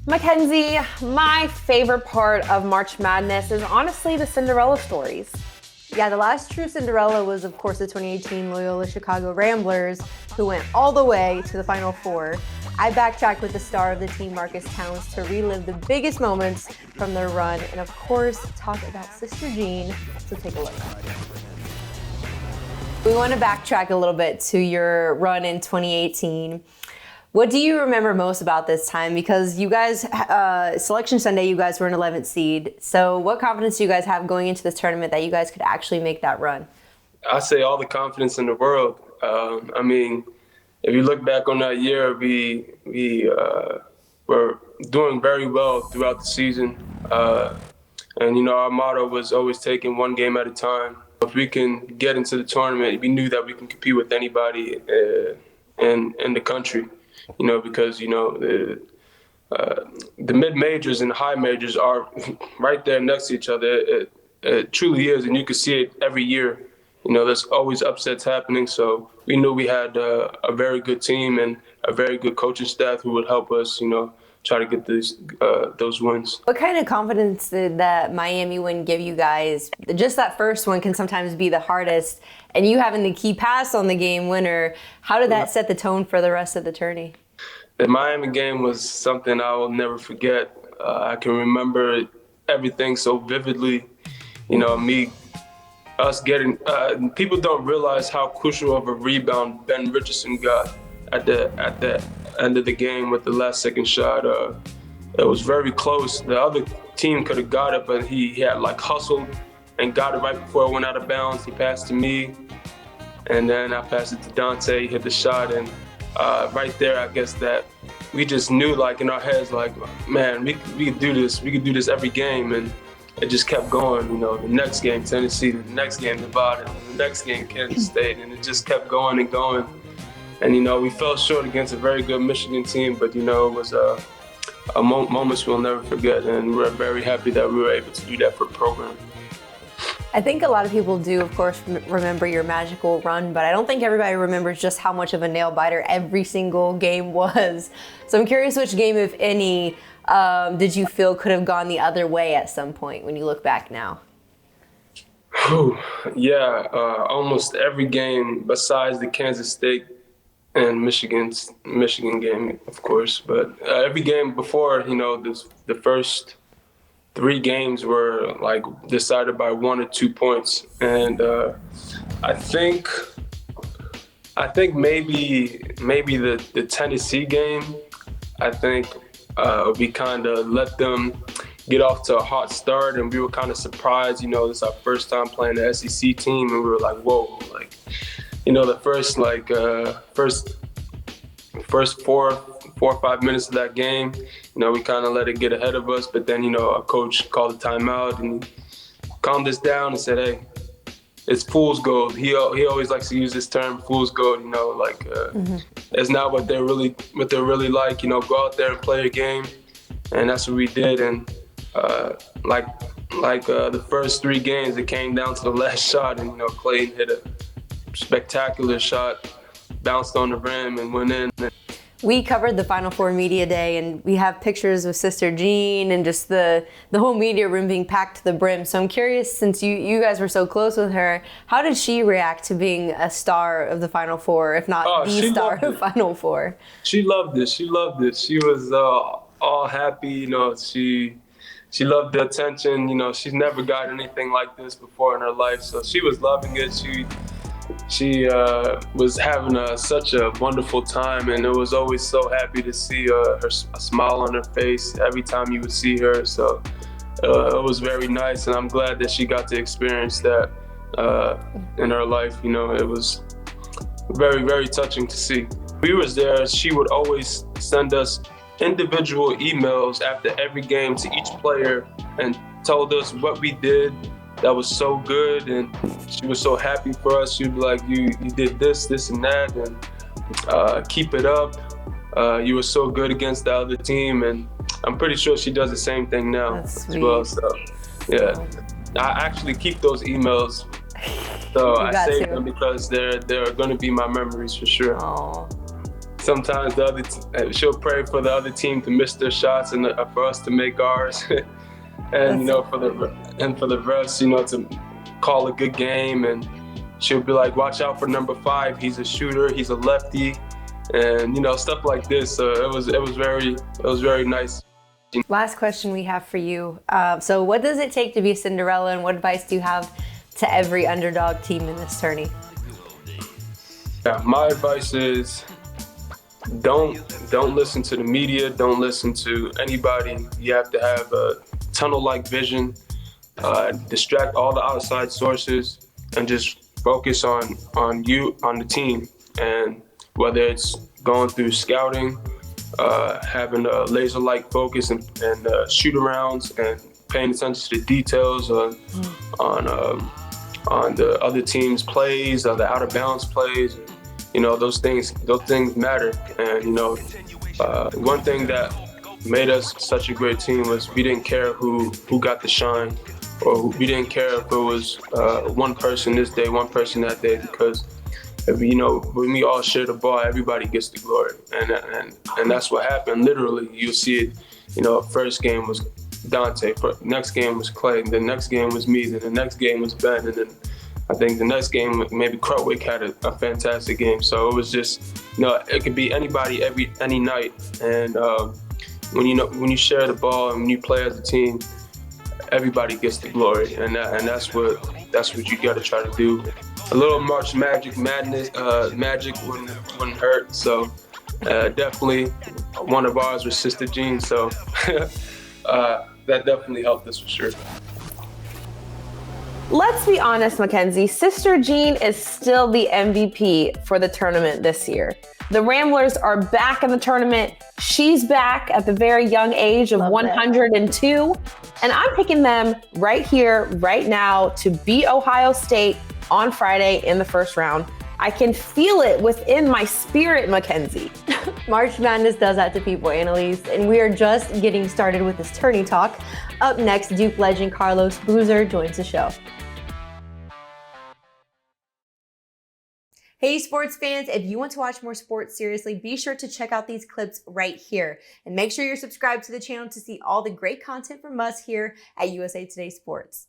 Mackenzie, my favorite part of March Madness is honestly the Cinderella stories. Yeah, the last true Cinderella was, of course, the 2018 Loyola-Chicago Ramblers, who went all the way to the Final Four. I backtracked with the star of the team, Marques Townes, to relive the biggest moments from their run and, of course, talk about Sister Jean. So take a look. We want to backtrack a little bit to your run in 2018. What do you remember most about this time? Because you guys, Selection Sunday, you guys were an 11th seed. So what confidence do you guys have going into this tournament that you guys could actually make that run? I say all the confidence in the world. I mean, if you look back on that year, we were doing very well throughout the season. And, you know, our motto was always taking one game at a time. If we can get into the tournament, we knew that we can compete with anybody in the country. You know, because, you know, the mid-majors and the high majors are right there next to each other. It truly is, and you can see it every year. You know, there's always upsets happening, so we knew we had a very good team and a very good coaching staff who would help us, you know, try to get those wins. What kind of confidence did that Miami win give you guys? Just that first one can sometimes be the hardest, and you having the key pass on the game winner, how did that set the tone for the rest of the tourney? The Miami game was something I will never forget. I can remember everything so vividly. You know, us getting, people don't realize how crucial of a rebound Ben Richardson got at the end of the game with the last second shot. It was very close. The other team could have got it, but he had like hustled and got it right before it went out of bounds. He passed to me, and then I passed it to Dante. He hit the shot, and right there, I guess that we just knew, like in our heads, like, man, we could do this. We could do this every game, and it just kept going. You know, the next game, Tennessee, the next game, Nevada, the next game, Kansas State, and it just kept going and going. And, you know, we fell short against a very good Michigan team, but, you know, it was moments we'll never forget, and we're very happy that we were able to do that for the program. I think a lot of people do, of course, remember your magical run, but I don't think everybody remembers just how much of a nail-biter every single game was. So I'm curious which game, if any, did you feel could have gone the other way at some point when you look back now? Yeah, almost every game besides the Kansas State and Michigan game, of course. But every game before, you know, the first 3 games were like decided by 1 or 2 points, and I think maybe the Tennessee game, I think we kind of let them get off to a hot start, and we were kind of surprised. You know, this is our first time playing the SEC team, and we were like, whoa, like, you know, the first four or 5 minutes of that game, you know, we kind of let it get ahead of us. But then, you know, our coach called a timeout and calmed us down and said, hey, it's fool's gold. He always likes to use this term, fool's gold, you know, like it's not what they're really like, you know, go out there and play a game. And that's what we did. And like the first 3 games, it came down to the last shot, and, you know, Clayton hit a spectacular shot, bounced on the rim and went in. We covered the Final Four Media Day, and we have pictures of Sister Jean and just the whole media room being packed to the brim. So I'm curious, since you guys were so close with her, how did she react to being a star of the Final Four, if not the star of Final Four? She loved it. She loved it. She was all happy. You know, she loved the attention. You know, she's never got anything like this before in her life, so she was loving it. She was having such a wonderful time, and it was always so happy to see a smile on her face every time you would see her. So it was very nice, and I'm glad that she got to experience that in her life. You know, it was very, very touching to see. We was there. She would always send us individual emails after every game to each player and told us what we did that was so good, and she was so happy for us. She'd be like, you did this, and that, and keep it up. You were so good against the other team, and I'm pretty sure she does the same thing now as well. So, yeah, I actually keep those emails. So I save them because they're going to be my memories for sure. Oh. sometimes she'll pray for the other team to miss their shots and for us to make ours. And for the refs, to call a good game. And she'll be like, watch out for number 5. He's a shooter. He's a lefty, and stuff like this. So it was very nice. Last question we have for you. So what does it take to be Cinderella, and what advice do you have to every underdog team in this tourney? Yeah, my advice is don't listen to the media. Don't listen to anybody. You have to have a tunnel-like vision. Distract all the outside sources and just focus on the team. And whether it's going through scouting, having a laser-like focus and shoot-arounds and paying attention to the details on the other team's plays, the out-of-bounds plays. Those things matter. And one thing that made us such a great team was we didn't care who got the shine, or we didn't care if it was one person this day, one person that day, because when we all share the ball, everybody gets the glory, and that's what happened. Literally, you'll see it. First game was Dante, next game was Clay, the next game was me, then the next game was Ben, and then I think the next game maybe Krutwick had a fantastic game. So it was just it could be anybody any night, and when you share the ball and when you play as a team, everybody gets the glory, and that's what you got to try to do. A little March Madness magic wouldn't hurt. So definitely one of ours was Sister Jean. So that definitely helped us for sure. Let's be honest, Mackenzie, Sister Jean is still the MVP for the tournament this year. The Ramblers are back in the tournament. She's back at the very young age of 102. And I'm picking them right here, right now, to beat Ohio State on Friday in the first round. I can feel it within my spirit, Mackenzie. March Madness does that to people, Annalise, and we are just getting started with this tourney talk. Up next, Duke legend Carlos Boozer joins the show. Hey sports fans, if you want to watch more sports seriously, be sure to check out these clips right here. And make sure you're subscribed to the channel to see all the great content from us here at USA Today Sports.